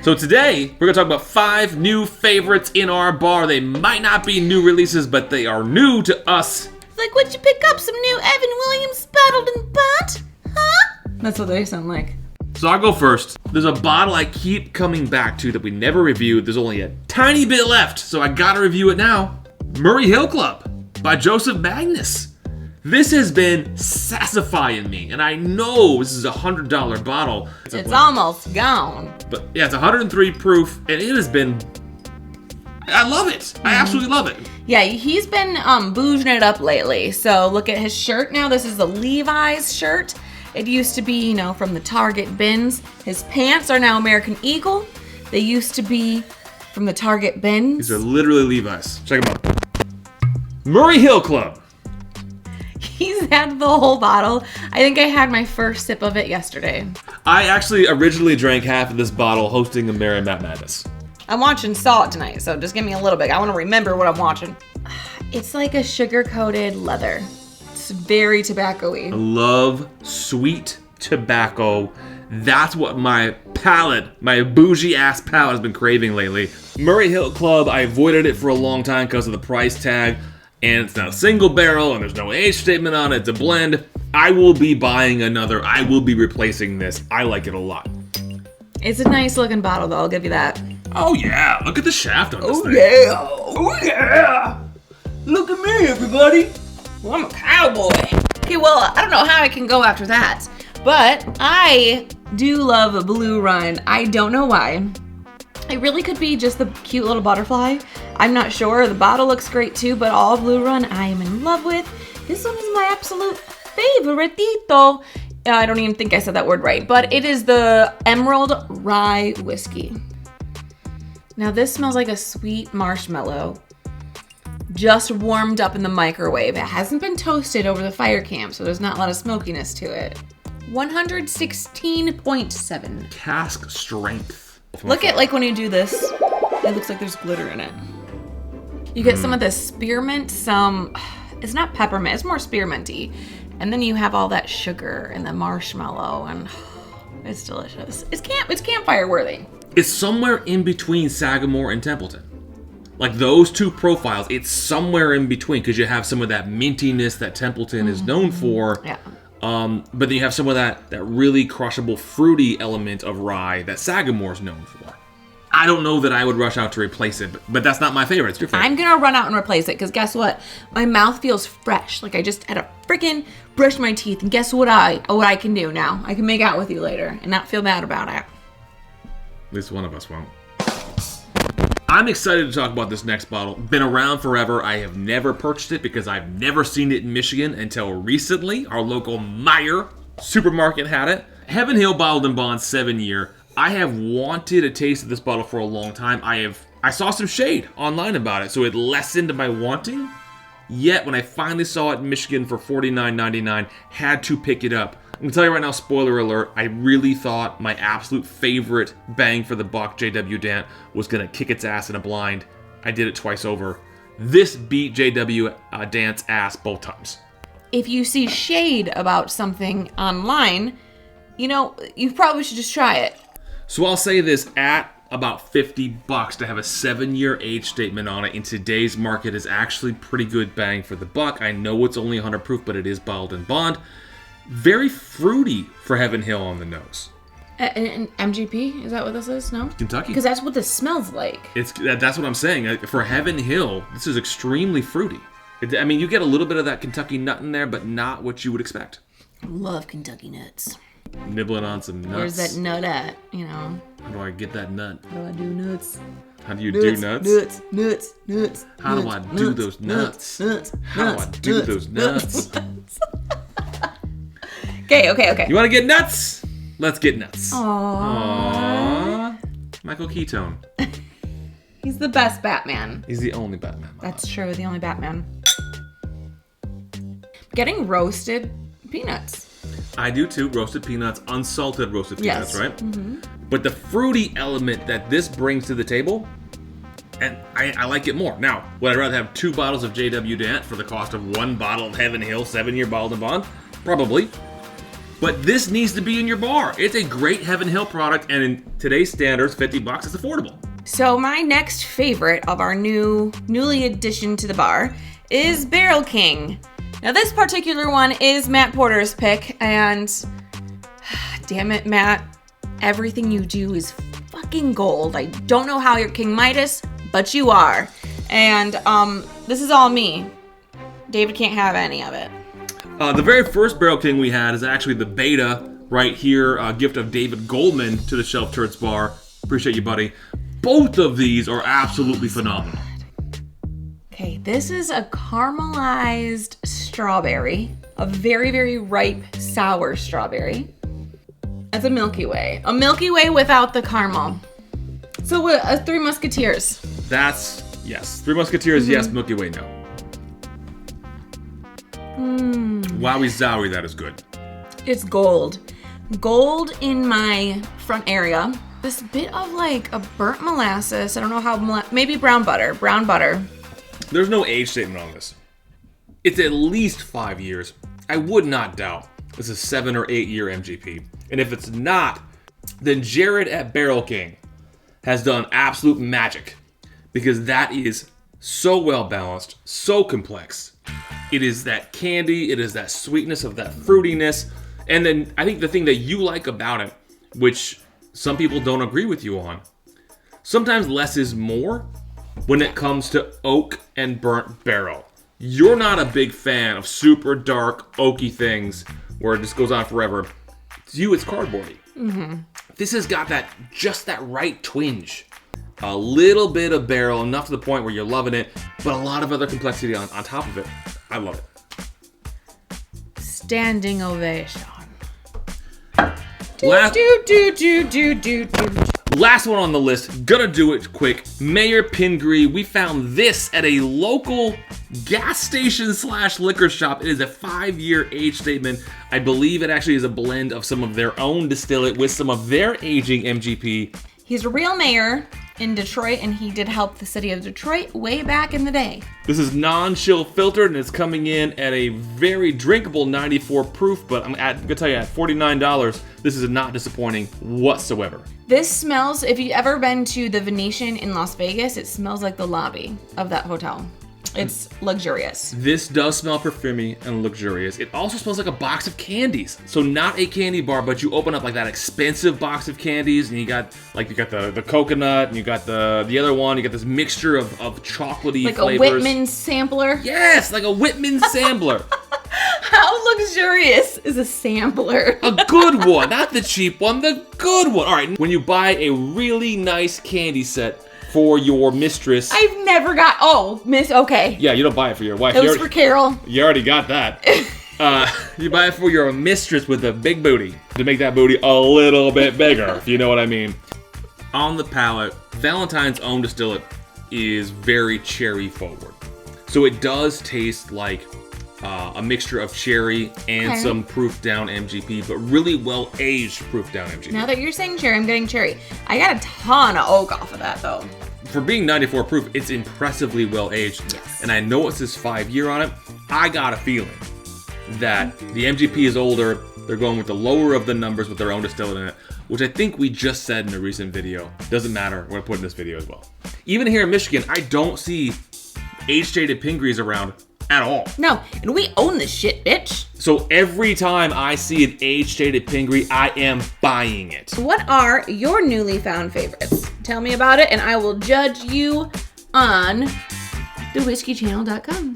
So today, we're going to talk about 5 new favorites in our bar. They might not be new releases, but they are new to us. Like, would you pick up some new Evan Williams bottled and bond? Huh? That's what they sound like. So I'll go first. There's a bottle I keep coming back to that we never reviewed. There's only a tiny bit left, so I gotta review it now. Murray Hill Club by Joseph Magnus. This has been sassifying me, and I know this is a $100 bottle. It's almost gone. But yeah, it's 103 proof, and it has been... I love it. I absolutely love it. Yeah, he's been bouging it up lately. So look at his shirt now. This is the Levi's shirt. It used to be, from the Target bins. His pants are now American Eagle. They used to be from the Target bins. These are literally Levi's. Check them out. Murray Hill Club. He's had the whole bottle. I think I had my first sip of it yesterday. I actually originally drank half of this bottle hosting a Merry Matt Madness. I'm watching Saw It tonight, so just give me a little bit. I want to remember what I'm watching. It's like a sugar-coated leather. It's very tobacco-y. I love sweet tobacco. That's what my palate, my bougie-ass palate has been craving lately. Murray Hill Club, I avoided it for a long time because of the price tag. And it's not a single barrel, and there's no age statement on it. It's a blend. I will be buying another. I will be replacing this. I like it a lot. It's a nice-looking bottle, though. I'll give you that. Oh, yeah. Look at the shaft on this thing. Yeah. Oh, yeah. Look at me, everybody. Well, I'm a cowboy. Okay, well, I don't know how I can go after that. But I do love a blue run. I don't know why. It really could be just the cute little butterfly. I'm not sure. The bottle looks great, too. But all blue run I am in love with. This one is my absolute favoritito. I don't even think I said that word right. But it is the Emerald Rye Whiskey. Now this smells like a sweet marshmallow just warmed up in the microwave. It hasn't been toasted over the fire camp, so there's not a lot of smokiness to it. 116.7. Cask strength. Look at when you do this, it looks like there's glitter in it. You get some of the spearmint, it's not peppermint, it's more spearminty. And then you have all that sugar and the marshmallow, and it's delicious. It's campfire worthy. It's somewhere in between Sagamore and Templeton. Like those two profiles, it's somewhere in between because you have some of that mintiness that Templeton is known for. Yeah. But then you have some of that really crushable, fruity element of rye that Sagamore is known for. I don't know that I would rush out to replace it, but that's not my favorite. It's your favorite. I'm going to run out and replace it because guess what? My mouth feels fresh. Like I just had to freaking brush my teeth. And guess what I can do now? I can make out with you later and not feel bad about it. At least one of us won't. I'm excited to talk about this next bottle. Been around forever. I have never purchased it because I've never seen it in Michigan until recently. Our local Meijer supermarket had it. Heaven Hill Bottled and Bond 7-year. I have wanted a taste of this bottle for a long time. I saw some shade online about it, so it lessened my wanting. Yet, when I finally saw it in Michigan for $49.99, had to pick it up. I'm going to tell you right now, spoiler alert, I really thought my absolute favorite bang for the buck, J.W. Dant, was going to kick its ass in a blind. I did it twice over. This beat J.W. Dant's ass both times. If you see shade about something online, you probably should just try it. So I'll say this, at about $50 to have a 7-year age statement on it in today's market is actually pretty good bang for the buck. I know it's only 100 proof, but it is bottled and bond. Very fruity for Heaven Hill on the nose. And MGP? Is that what this is? No? Kentucky. Because that's what this smells like. That's what I'm saying. For Heaven Hill, this is extremely fruity. You get a little bit of that Kentucky nut in there, but not what you would expect. Love Kentucky nuts. Nibbling on some nuts. Where's that nut at, How do I get that nut? How do I do nuts? How do you do nuts? Nuts. How do I do those nuts? How do I do those nuts? Okay. You want to get nuts? Let's get nuts. Aww. Michael Keaton. He's the best Batman. He's the only Batman. That's true, the only Batman. Getting roasted peanuts. I do too. Roasted peanuts, unsalted roasted peanuts, yes. Right? Mm-hmm. But the fruity element that this brings to the table, and I like it more. Now, would I rather have 2 bottles of J.W. Dant for the cost of 1 bottle of Heaven Hill 7-year bottled and bond? Probably. But this needs to be in your bar. It's a great Heaven Hill product, and in today's standards, $50, it's affordable. So my next favorite of our newly addition to the bar is Barrel King. Now this particular one is Matt Porter's pick, and damn it, Matt, everything you do is fucking gold. I don't know how you're King Midas, but you are. And this is all me. David can't have any of it. The very first Barrel King we had is actually the beta right here, a gift of David Goldman to the Shelf Turds Bar. Appreciate you, buddy. Both of these are absolutely phenomenal. Okay, this is a caramelized strawberry, a very, very ripe, sour strawberry. That's a Milky Way. A Milky Way without the caramel. So what, Three Musketeers? That's, yes. Three Musketeers, yes. Milky Way, no. Wowie zowie, that is good. It's gold. Gold in my front area. This bit of like a burnt molasses. I don't know how, maybe brown butter. Brown butter. There's no age statement on this. It's at least 5 years. I would not doubt this is 7 or 8 year MGP. And if it's not, then Jared at Barrel King has done absolute magic, because that is so well balanced, so complex. It is that candy, it is that sweetness of that fruitiness. And then I think the thing that you like about it, which some people don't agree with you on, sometimes less is more when it comes to oak and burnt barrel. You're not a big fan of super dark oaky things where it just goes on forever. To you, it's cardboardy. This has got that, just that right twinge. A little bit of barrel, enough to the point where you're loving it, but a lot of other complexity on top of it. I love it. Standing ovation. Last one on the list, gonna do it quick. Mayor Pingree, we found this at a local gas station / liquor shop. It is a 5-year age statement. I believe it actually is a blend of some of their own distillate with some of their aging MGP. He's a real mayor in Detroit, and he did help the city of Detroit way back in the day. This is non-chill filtered, and it's coming in at a very drinkable 94 proof, but I'm gonna tell you, at $49, this is not disappointing whatsoever. This smells, if you've ever been to the Venetian in Las Vegas, it smells like the lobby of that hotel. It's luxurious. This does smell perfumey and luxurious. It also smells like a box of candies. So not a candy bar, but you open up like that expensive box of candies, and you got the coconut, and you got the other one. You got this mixture of chocolatey like flavors. Like a Whitman sampler? Yes, like a Whitman sampler. How luxurious is a sampler? A good one, not the cheap one, the good one. All right, when you buy a really nice candy set for your mistress. I've never got, okay. Yeah, you don't buy it for your wife. It was for Carol. You already got that. You buy it for your mistress with a big booty to make that booty a little bit bigger, if you know what I mean. On the palate, Valentine's own distillate is very cherry forward. So it does taste like a mixture of cherry and some proof down MGP, but really well aged proof down MGP. Now that you're saying cherry, I'm getting cherry. I got a ton of oak off of that though. For being 94 proof, it's impressively well aged. Yes. And I know it says 5 year on it. I got a feeling that the MGP is older. They're going with the lower of the numbers with their own distillate in it, which I think we just said in a recent video. Doesn't matter. We're gonna put in this video as well. Even here in Michigan, I don't see age-stated Pingrees around at all. No, and we own this shit, bitch. So every time I see an age-stated Pingree, I am buying it. What are your newly found favorites? Tell me about it, and I will judge you on thewhiskeychannel.com.